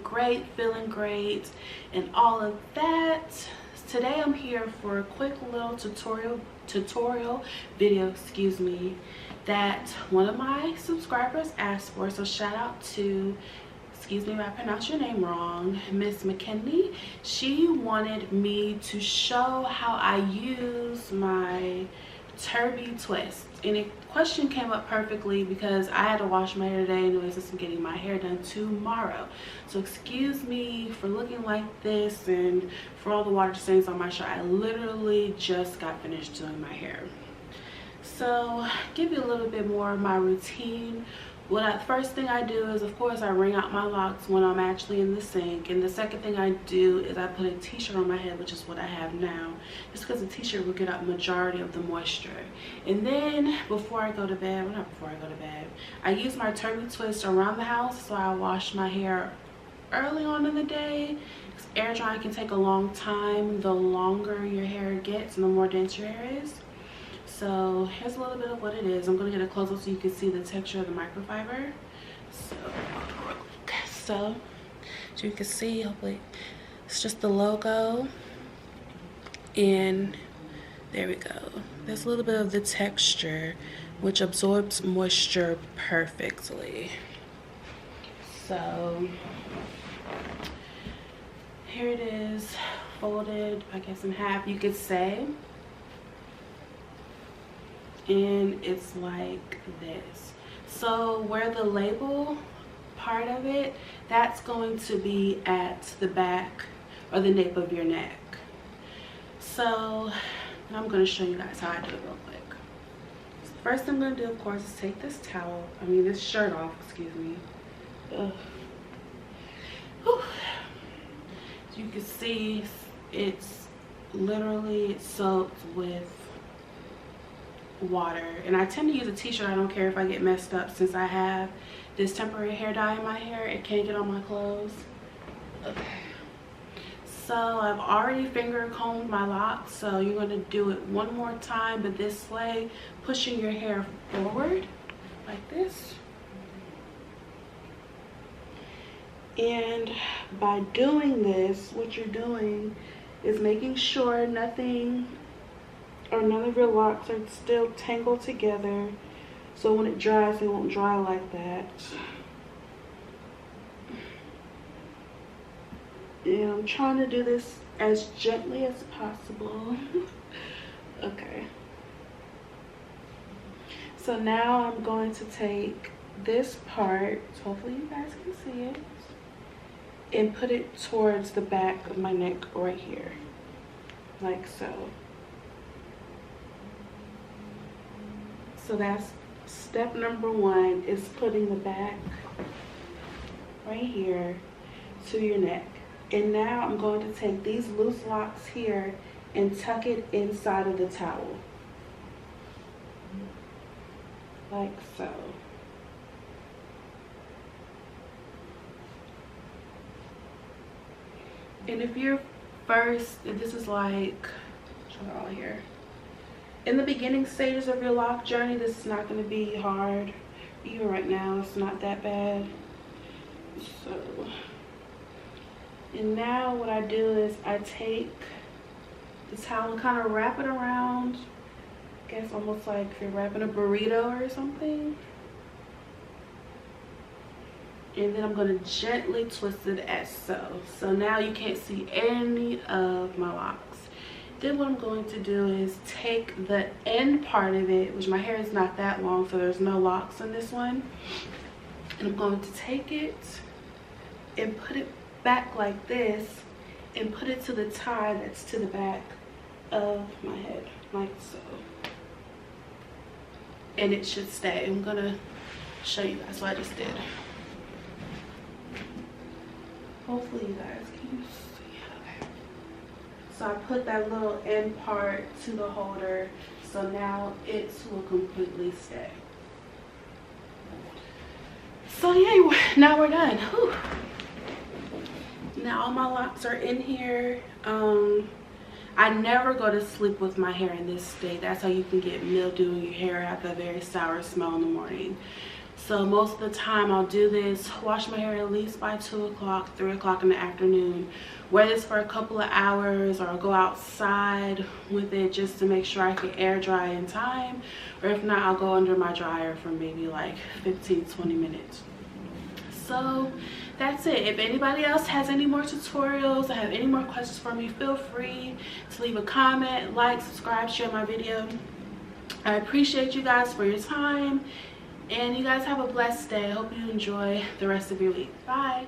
great, feeling great, and all of that. Today I'm here for a quick little tutorial video, excuse me, that one of my subscribers asked for. So shout out to, excuse me if I pronounce your name wrong, Miss McKinney. She wanted me to show how I use my Turbie twist, and a question came up perfectly because I had to wash my hair today anyways, since I'm getting my hair done tomorrow. So excuse me for looking like this and for all the water stains on my shirt. I literally just got finished doing my hair. So give you a little bit more of my routine. First thing I do is, of course, I wring out my locks when I'm actually in the sink. And the second thing I do is I put a t-shirt on my head, which is what I have now, just because the t-shirt will get out majority of the moisture. And then before I go to bed, well, not before I go to bed, I use my Turbie twist around the house. So I wash my hair early on in the day. Air drying can take a long time. The longer your hair gets and the more dense your hair is. So here's a little bit of what it is. I'm going to get a close up so you can see the texture of the microfiber. So you can see, hopefully, it's just the logo. And there we go. There's a little bit of the texture, which absorbs moisture perfectly. So here it is, folded, I guess, in half, you could say. And it's like this. So where the label part of it, that's going to be at the back or the nape of your neck. So I'm going to show you guys how I do it real quick. So first I'm going to do, of course, is take this this shirt off, excuse me. Ugh. Whew. As you can see, it's literally soaked with water, and I tend to use a t-shirt. I don't care if I get messed up, since I have this temporary hair dye in my hair, it can't get on my clothes. Okay, so I've already finger combed my locks, so you're going to do it one more time, but this way, pushing your hair forward like this. And by doing this, what you're doing is making sure nothing or none of your locks are still tangled together, so when it dries, it won't dry like that. And I'm trying to do this as gently as possible. Okay. So now I'm going to take this part, hopefully you guys can see it, and put it towards the back of my neck right here, like so. So that's step number one, is putting the back right here to your neck. And now I'm going to take these loose locks here and tuck it inside of the towel, like so. And if you're this is like, show it all here. In the beginning stages of your lock journey, this is not going to be hard. Even right now, it's not that bad. So, and now what I do is I take the towel and kind of wrap it around, I guess almost like if you're wrapping a burrito or something. And then I'm going to gently twist it as so. So now you can't see any of my locks. Then what I'm going to do is take the end part of it, which my hair is not that long, so there's no locks in this one. And I'm going to take it and put it back like this and put it to the tie that's to the back of my head, like so. And it should stay. I'm going to show you guys what I just did. Hopefully you guys can see. Okay. So I put that little end part to the holder, so now it will completely stay. So yeah, now we're done. Whew. Now all my locks are in here. I never go to sleep with my hair in this state. That's how you can get mildew in your hair, have a very sour smell in the morning. So most of the time I'll do this, wash my hair at least by 2 o'clock, 3 o'clock in the afternoon. Wear this for a couple of hours, or I'll go outside with it just to make sure I can air dry in time. Or if not, I'll go under my dryer for maybe like 15-20 minutes. So that's it. If anybody else has any more tutorials or have any more questions for me, feel free to leave a comment, like, subscribe, share my video. I appreciate you guys for your time, and you guys have a blessed day. I hope you enjoy the rest of your week. Bye.